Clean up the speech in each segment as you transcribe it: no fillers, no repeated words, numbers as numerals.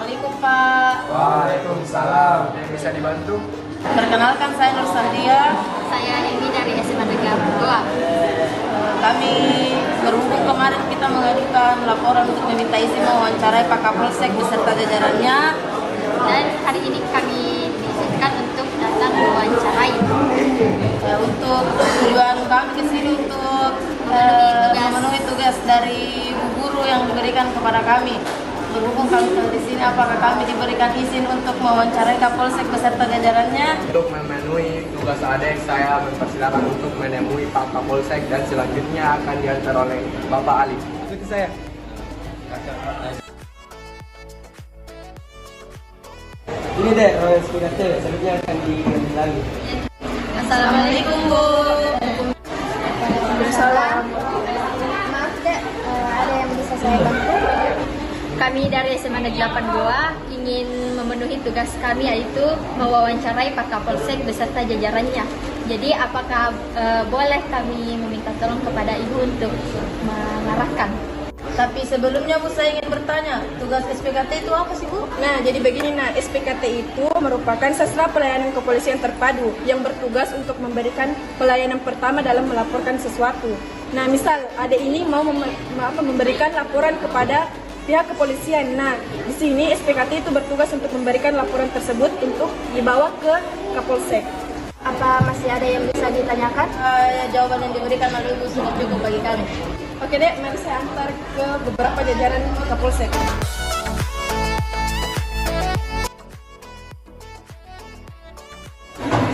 Assalamualaikum Pak. Waalaikumsalam. Bisa dibantu? Perkenalkan saya Nur Sandia. Saya Emi dari SMA Negara 2. Kami berhubung kemarin kita mengajukan laporan untuk meminta izin mewawancarai Pak Kapolsek beserta jajarannya. Dan hari ini kami diizinkan untuk datang mewawancarai. Untuk tujuan kami ke sini untuk memenuhi tugas dari Bu Guru yang diberikan kepada kami. Berhubung kami di sini, apakah kami diberikan izin untuk mewawancarai Kapolsek beserta jajarannya? Untuk memenuhi tugas adik, saya mempersilakan untuk menemui Pak Kapolsek dan selanjutnya akan diantar oleh Bapak Ali. Ikuti saya. Ini deh, SPKT, selanjutnya akan diambil lagi. Assalamualaikum Bu. Waalaikumsalam. Maaf Dek, ada yang bisa saya bantu? Kami dari SMA Negeri 82 ingin memenuhi tugas kami yaitu mewawancarai Pak Kapolsek beserta jajarannya. Jadi apakah boleh kami meminta tolong kepada Ibu untuk mengarahkan? Tapi sebelumnya Bu, saya ingin bertanya, tugas SPKT itu apa sih Bu? Nah, jadi begini, SPKT itu merupakan sastra pelayanan kepolisian terpadu yang bertugas untuk memberikan pelayanan pertama dalam melaporkan sesuatu. Nah, misal ada ini mau memberikan laporan kepada pihak kepolisian. Nah, di sini SPKT itu bertugas untuk memberikan laporan tersebut untuk dibawa ke Kapolsek. Apa masih ada yang bisa ditanyakan? Jawaban yang diberikan oleh Ibu sudah cukup bagi kami. Oke dek, mari saya antar ke beberapa jajaran Kapolsek.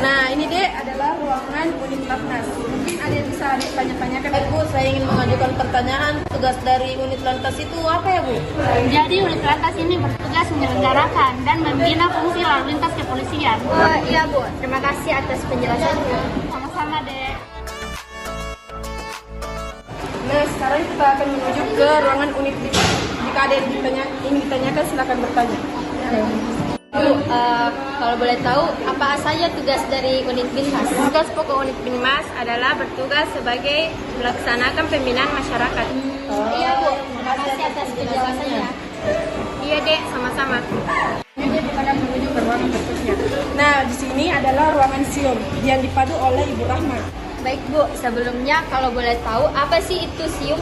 Nah, ini dek adalah ruangan unit Latnas. Mungkin ada yang bisa ditanya-tanyakan. Bu, saya ingin mengajukan pertanyaan, tugas dari unit lantas itu apa ya Bu? Jadi unit lantas ini bertugas menyelenggarakan dan membina fungsi lalu lintas kepolisian. Iya Bu, terima kasih atas penjelasannya. Sama-sama deh. Nah, sekarang kita akan menuju ke ruangan unit Binmas. Jika ada yang ingin ditanyakan, silakan bertanya. Bu, kalau boleh tahu apa saja tugas dari unit Binmas? Tugas pokok unit Binmas adalah bertugas sebagai melaksanakan pembinaan masyarakat. Iya Bu, terima kasih atas penjelasannya. Iya Dek, sama-sama. Jadi kita akan menuju ke ruangan berikutnya. Nah, di sini adalah ruangan SIUM yang dipadu oleh Ibu Rahma. Baik Bu, sebelumnya kalau boleh tahu apa sih itu SIUM?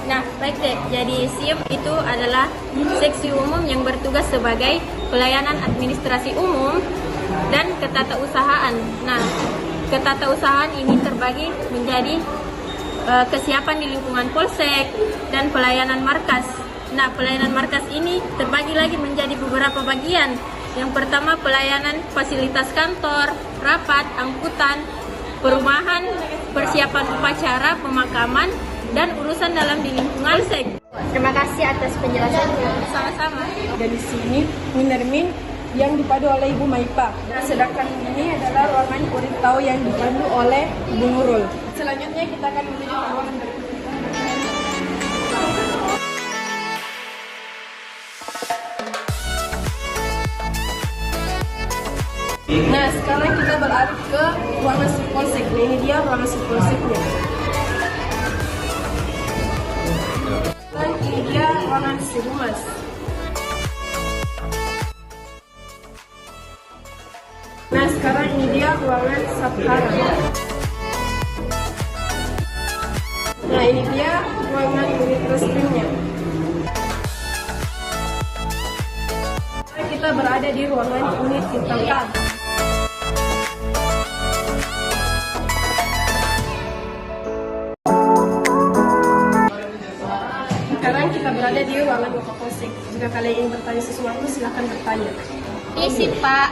Nah, baik Dek. Jadi SIUM itu adalah seksi umum yang bertugas sebagai pelayanan administrasi umum dan ketatausahaan. Nah, ketatausahaan ini terbagi menjadi kesiapan di lingkungan polsek dan pelayanan markas. Nah, pelayanan markas ini terbagi lagi menjadi beberapa bagian. Yang pertama, pelayanan fasilitas kantor, rapat, angkutan, perumahan, persiapan upacara, pemakaman, dan urusan dalam di lingkungan polsek. Terima kasih atas penjelasannya. Sama-sama. Dan di sini Minermin yang dipadu oleh Ibu Maipa. Nah, sedangkan ini adalah ruangan Urintau yang dipadu oleh Ibu Nurul. Selanjutnya kita akan menuju ke ruangan berikutnya. Nah, sekarang kita beralih ke ruangan Sipolsek. Nah, ini dia ruangan Sipolseknya. Dan ini dia ruangan Sirumas. Nah, sekarang ini dia ruangan Sabhara. Nah, ini dia ruangan unit reskrimnya. Kita berada di ruangan unit bintang K. Sekarang kita berada di ruangan Kapolsek. Jika kalian ingin bertanya sesuatu, silakan bertanya. Isi Pak,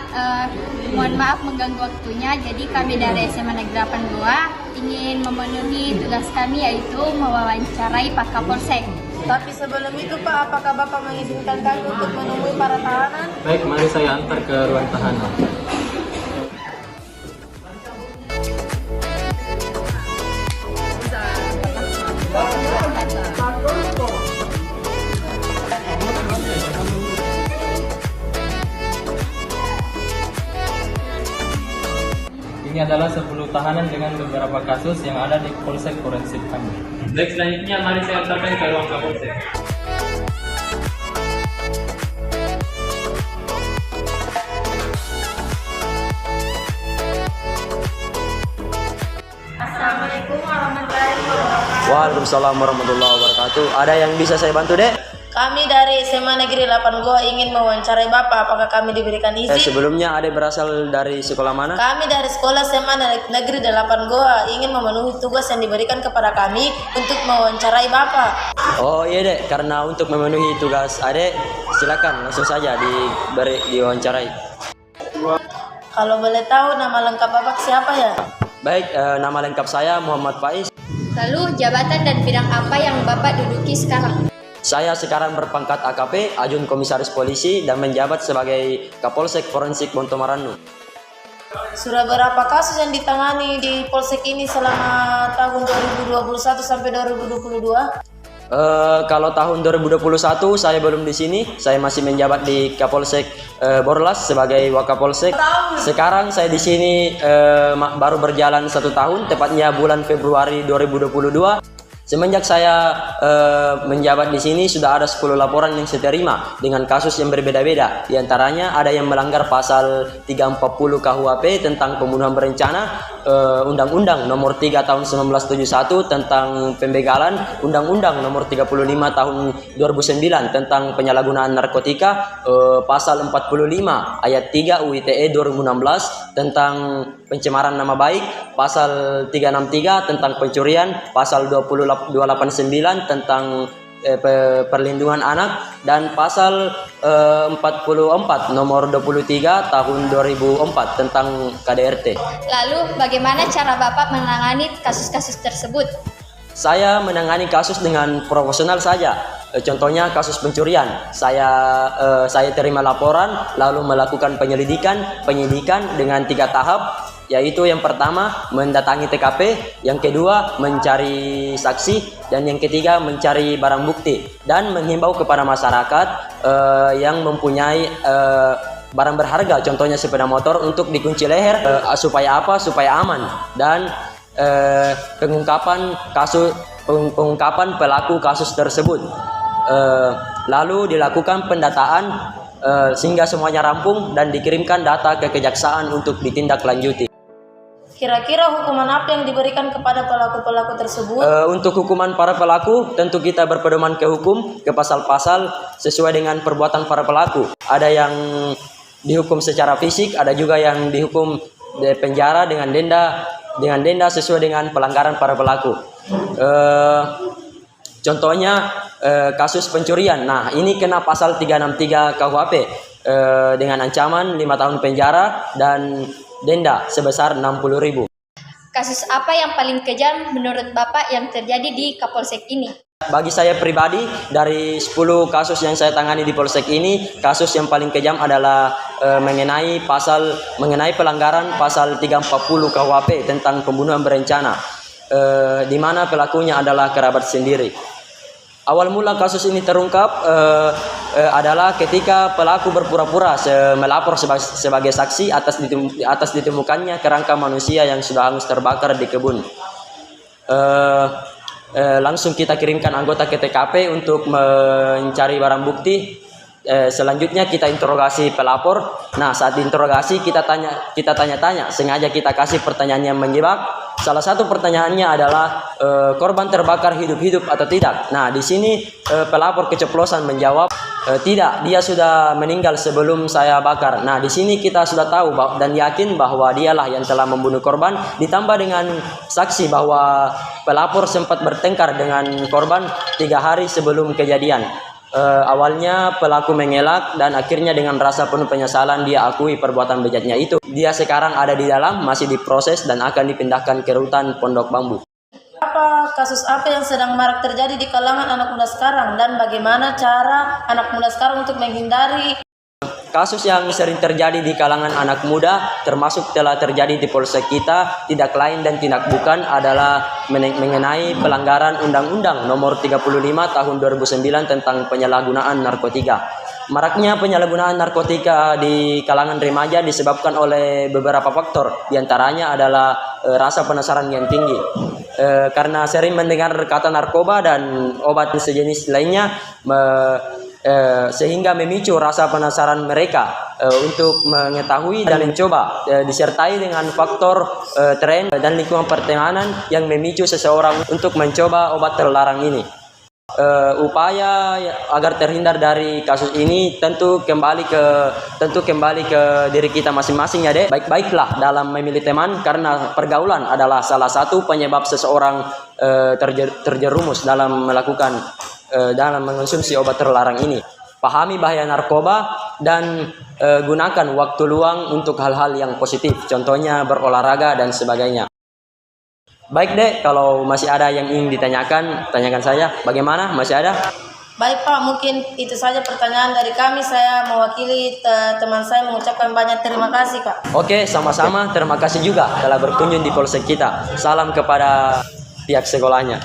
mohon maaf mengganggu waktunya. Jadi kami dari SMA Negeri 82 ingin memenuhi tugas kami yaitu mewawancarai Pak Kapolsek. Tapi sebelum itu Pak, apakah Bapak mengizinkan kami untuk menemui para tahanan? Baik, mari saya antar ke ruang tahanan. Ini adalah 10 tahanan dengan beberapa kasus yang ada di Polsek Forensik kami. Baik, selanjutnya mari saya antarkan ke ruang Kapolsek. Waalaikumsalam warahmatullahi wabarakatuh. Ada yang bisa saya bantu, Dek? Kami dari SMA Negeri 8 Goa ingin mewawancarai Bapak, apakah kami diberikan izin? Sebelumnya Adek berasal dari sekolah mana? Kami dari sekolah SMA Negeri 8 Goa ingin memenuhi tugas yang diberikan kepada kami untuk mewawancarai Bapak. Oh iya, Dek, karena untuk memenuhi tugas Adek, silakan langsung saja diwawancarai. Kalau boleh tahu nama lengkap Bapak siapa ya? Baik, nama lengkap saya Muhammad Faiz. Lalu jabatan dan bidang apa yang Bapak duduki sekarang? Saya sekarang berpangkat AKP, Ajun Komisaris Polisi, dan menjabat sebagai Kapolsek Forensik Bontomarannu. Sudah berapa kasus yang ditangani di Polsek ini selama tahun 2021 sampai 2022? Kalau tahun 2021 saya belum di sini, saya masih menjabat di Kapolsek Borlas sebagai Wakapolsek. Sekarang saya di sini baru berjalan 1 tahun, tepatnya bulan Februari 2022. Semenjak saya menjabat di sini sudah ada 10 laporan yang saya terima dengan kasus yang berbeda-beda. Di antaranya ada yang melanggar pasal 340 KUHP tentang pembunuhan berencana, Undang-Undang nomor 3 tahun 1971 tentang pembegalan, Undang-Undang nomor 35 tahun 2009 tentang penyalahgunaan narkotika, pasal 45 ayat 3 UITE 2016 tentang pencemaran nama baik, pasal 363 tentang pencurian, pasal 289 tentang perlindungan anak, dan pasal 44 nomor 23 tahun 2004 tentang KDRT. Lalu bagaimana cara Bapak menangani kasus-kasus tersebut? Saya menangani kasus dengan profesional saja. Contohnya kasus pencurian, saya terima laporan lalu melakukan penyidikan dengan 3 tahap, yaitu yang pertama mendatangi TKP, yang kedua mencari saksi, dan yang ketiga mencari barang bukti, dan menghimbau kepada masyarakat yang mempunyai barang berharga, contohnya sepeda motor, untuk dikunci leher supaya apa? Supaya aman, dan pengungkapan pelaku kasus tersebut. Lalu dilakukan pendataan sehingga semuanya rampung dan dikirimkan data ke kejaksaan untuk ditindaklanjuti. Kira-kira hukuman apa yang diberikan kepada pelaku-pelaku tersebut? Untuk hukuman para pelaku, tentu kita berpedoman ke hukum, ke pasal-pasal sesuai dengan perbuatan para pelaku. Ada yang dihukum secara fisik, ada juga yang dihukum penjara dengan denda sesuai dengan pelanggaran para pelaku. Contohnya kasus pencurian. Nah, ini kena pasal 363 KUHP dengan ancaman 5 tahun penjara dan denda sebesar 60.000. Kasus apa yang paling kejam menurut Bapak yang terjadi di Kapolsek ini? Bagi saya pribadi, dari 10 kasus yang saya tangani di Polsek ini, kasus yang paling kejam adalah mengenai pelanggaran pasal 340 KUHP tentang pembunuhan berencana, di mana pelakunya adalah kerabat sendiri. Awal mula kasus ini terungkap adalah ketika pelaku berpura-pura melapor sebagai saksi atas ditemukannya kerangka manusia yang sudah hangus terbakar di kebun. Langsung kita kirimkan anggota ke TKP untuk mencari barang bukti. Selanjutnya kita interogasi pelapor. Nah, saat diinterogasi kita tanya-tanya, sengaja kita kasih pertanyaan yang menjebak. Salah satu pertanyaannya adalah korban terbakar hidup-hidup atau tidak. Nah, di sini pelapor keceplosan menjawab tidak, dia sudah meninggal sebelum saya bakar. Nah, di sini kita sudah tahu dan yakin bahwa dialah yang telah membunuh korban. Ditambah dengan saksi bahwa pelapor sempat bertengkar dengan korban 3 hari sebelum kejadian. Awalnya pelaku mengelak dan akhirnya dengan rasa penuh penyesalan dia akui perbuatan bejatnya itu. Dia sekarang ada di dalam, masih diproses dan akan dipindahkan ke rutan Pondok Bambu. Kasus apa yang sedang marak terjadi di kalangan anak muda sekarang, dan bagaimana cara anak muda sekarang untuk menghindari? Kasus yang sering terjadi di kalangan anak muda, termasuk telah terjadi di Polsek kita, tidak lain dan tidak bukan adalah mengenai pelanggaran Undang-Undang nomor 35 tahun 2009 tentang penyalahgunaan narkotika. Maraknya penyalahgunaan narkotika di kalangan remaja disebabkan oleh beberapa faktor. Di antaranya adalah rasa penasaran yang tinggi. Karena sering mendengar kata narkoba dan obat sejenis lainnya, sehingga memicu rasa penasaran mereka untuk mengetahui dan mencoba, disertai dengan faktor tren dan lingkungan pertemanan yang memicu seseorang untuk mencoba obat terlarang ini. Upaya agar terhindar dari kasus ini tentu kembali ke diri kita masing-masing ya dek. Baik-baiklah dalam memilih teman, karena pergaulan adalah salah satu penyebab seseorang terjerumus dalam dalam mengonsumsi obat terlarang ini. Pahami bahaya narkoba dan gunakan waktu luang untuk hal-hal yang positif, contohnya berolahraga dan sebagainya. Baik dek, kalau masih ada yang ingin ditanyakan, tanyakan saya. Bagaimana? Masih ada? Baik Pak, mungkin itu saja pertanyaan dari kami. Saya mewakili teman saya mengucapkan banyak terima kasih Pak. Oke, sama-sama. Terima kasih juga telah berkunjung di polsek kita. Salam kepada pihak sekolahnya.